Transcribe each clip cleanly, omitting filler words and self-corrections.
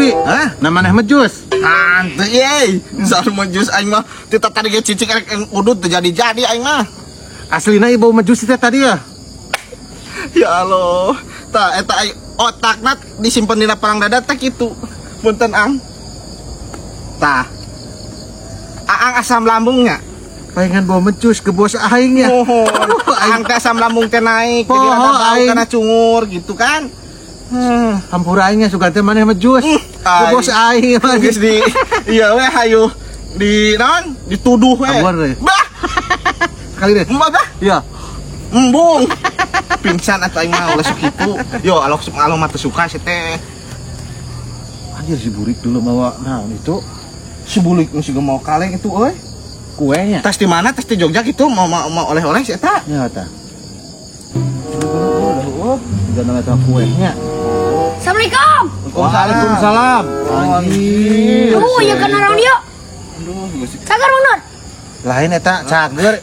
Pi. Hah? Namanya Mejus. Ante ye. Soal Mejus aing mah kita tadi ge cicing rek udut teu jadi-jadi aing mah. Aslina ieu bau Mejus teh tadi ya. Ya Allah. Tah eta otakna disimpen dina perang dada teh kitu. Punten Ang. Tah. Aang asam lambungnya. Pengen bau Mejus ke bos aing ya. Aang teh asam lambung teh naik jadi ada bau kana cungur gitu kan. Hampura aingnya sugan teh maneh Mejus. Ke bos aing mah geus di ieu we hayu di naon dituduh we. Bah. Kali deh. Mbah bah. Iya. Embung. Pingsan atuh aing mah ulah sok kitu. Yo alok mah teu suka si teh. Anjir si Burik dulu bawa naon itu? Si Burik geus mau kaleng itu euy. Kuenya. Tas di mana? Tas di Jogja gitu mau oleh-oleh si eta. Ya eta. Jangan eta kuenya. Assalamualaikum. Waalaikumsalam. Anjir. Ya kan orang dia. Aduh, Cager mundur. Lain eta cager.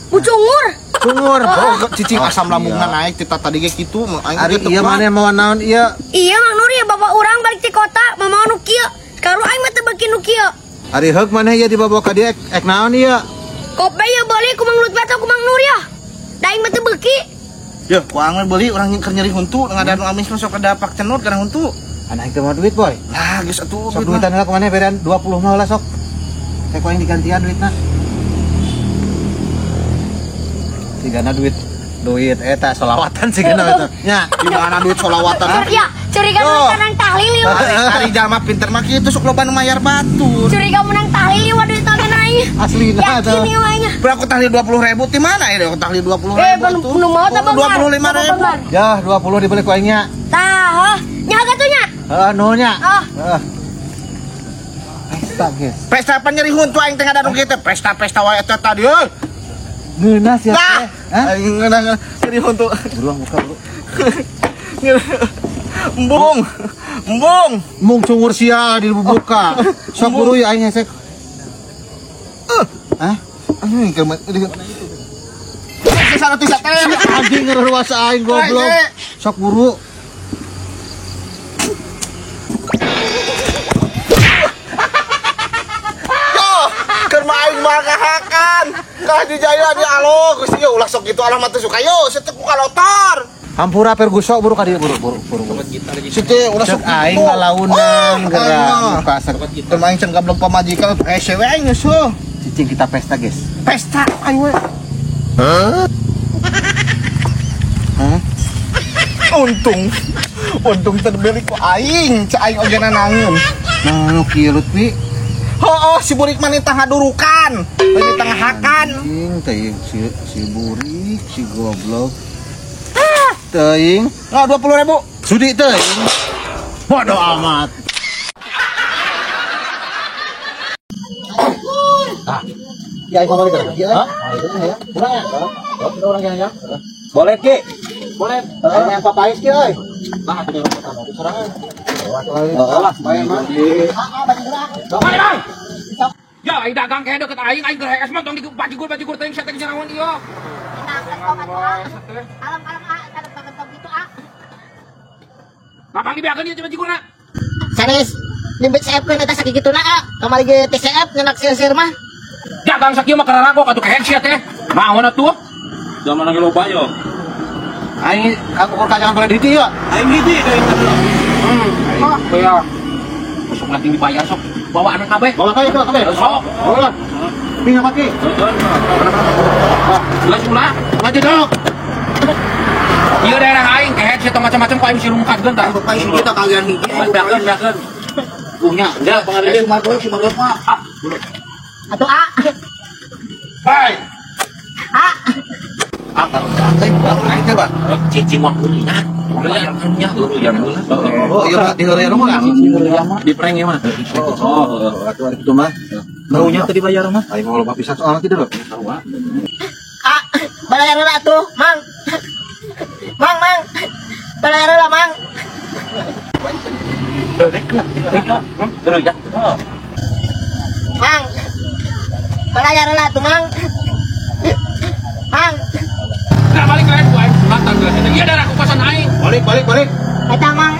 Bucungur. Cungur. Oh, cicing asam lambungna naik kita tadi ge kitu aing Ari ieu maneh mau naon ieu? Iya Mang Nur ya bapak urang balik ti kota mau nu kieu. Sekarang aing mah teu beuki nu kieu. Ari heug maneh ieu dibawa ka dieu ek naon ieu? Kope ya beli ku Mang Lutfi atau ku Mang Nur ya. Da aing mah teu beuki. Yo, ku aing beli urang keur nyeri huntu ngadanu amis mah sok ada pak cenut kana huntu. Anak teh mau duit boy. Lah geus atuh Sok duitan heula maneh berean 20 mah heula sok. Teh ku aing digantian duitna. Sigana duit eta selawatan sigana eta. Nya, Di mana duit sholawatan? Ya, curiga menang tahlil ya. Ari jalma pinter mah kitu sok loba nu mayar batur. Curiga menang tahlil wa duit teh aing. aslina Yakin ieu mah. Bro aku tahlil 20.000 di mana ya? Aku tahlil 20.000. Nu mau teh 25.000. Ya, 20 dibeli ku aing nya. Tah, nya gatunya. Heeh, nu nya. Oh. Pesta geus. Pesta apa nyeri huntu aing teh ngadanu kitu? Pesta-pesta wae eta tadi euy. Ngeunas ya teh. Hah? Aing ngeunah nyeri huntu. Buruang buka dulu. Embung. Embung. Mung cungur sia dibuka. Sok buru ya aing hesek. Hah? Anjing kemet itu. Sana teh teh. Anjing ngeruas aing goblok. Sok buru. Keur main mah kahakan. Kah di jaya di alo geus ieu ulah sok kitu alamat teh suka yo setek ku kalotor. Hampura pergusok buru ka dieu buru. Situ ulah sok aing ngalaunan geura buka asar. Teu main can gablok pamajikan sewe aing geus. Cicing kita pesta, guys. Pesta aing we. Hah? Untung terbeli ku aing, cai aing oge nanangeun. Nah, nu kieu Lutfi. Oh, si Burik mah tah ngadurukan. Lagi tengah hakan. Anjing teuing si Burik, si goblok. Teuing, Nah, 20.000. sudi teuing. Bodoh amat. Ya, kembali ke. Ya. Itu ya. Kurang ya? Orang ya. Boleh, Ki. Boleh. Yang papais Ki, euy. Nah, itu pertama serangan. Ya, aing dagang kayak deket aing geus mah tong bajigur teuing saya teh jarawan ieu. Kapang dibeakeun ieu bajigurna. Sanes limbit CF kan eta sakituna kamari ge TCF ngenak sir mah. Dagang sakieu mah kararago atuh kahen sia teh. Naon atuh? Zaman lagi loba yo. Aing aku jangan boleh di ya. Aing hiji teuing teh. Ah, ya. Sok nanti dibayar sok. Bawa anak kabeh. Bawa kabeh. Sok. Bawa. Pindah mati. Ulah ulah. Mati dong. Ieu daerah aing kahen sia macam-macam ku aing si rumkatkeun tah. Bapak ini kita kalian Beakeun. Punya. Ya, pangadeun si Margot mah. Atuh A. Hai. A. Aing teh Pak. Cicing mah kuliah. Kuliahnya yang Oh, iya Pak, di heureum mah. di prank ya mah. Oh, itu mah. Barunya tadi bayar mah. Aing mau loba pisan soalna tidak. A. Balayarna atuh, Mang. Mang. Balayarna, Mang. Mang. Balayarna atuh, Mang. Mang. Nah, balik lain ku aing sulatan geus. Ieu daerah kupasan aing. Balik. Eta Mang.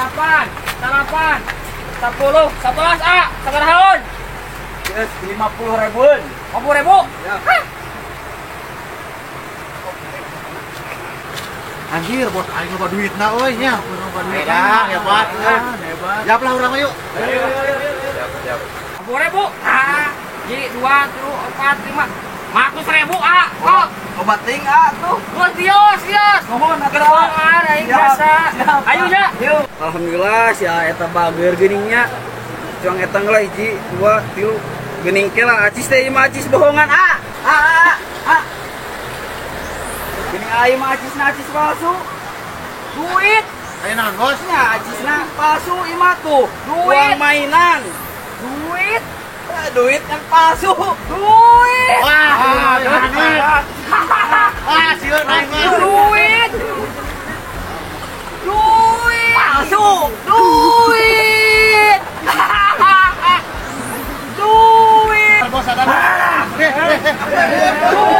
Sarapan, 10, 11 A, sekarang. Yes, 50.000. 50.000. Ya. Hah? Anjir, bos aing loba duitna euy nya. Loba duit. Hebat. Siap lah urang yuk. 50.000. Ah, jadi 2, 3, 4, 5. 100.000 A. Oh, Obat ting tuh. Gus Dios. Nuhun atuh. Keruangan aing biasa. Ayo nya. Yuk. Alhamdulillah sia eta bager geuningnya. Cuang eta lah hiji, 2, 3 geuning ke lah. Acis teh mah acis bohongan. Geuning aing mah acis palsu. Duit. Ayo naon, Bos? Nya acisna palsu imah tuh. Duit. Uang mainan. Duit. Duit yang palsu. Duit. Sieur naik mah. Duit. Duit. Palsu. Duit. Duit. Bos sadar. Duit.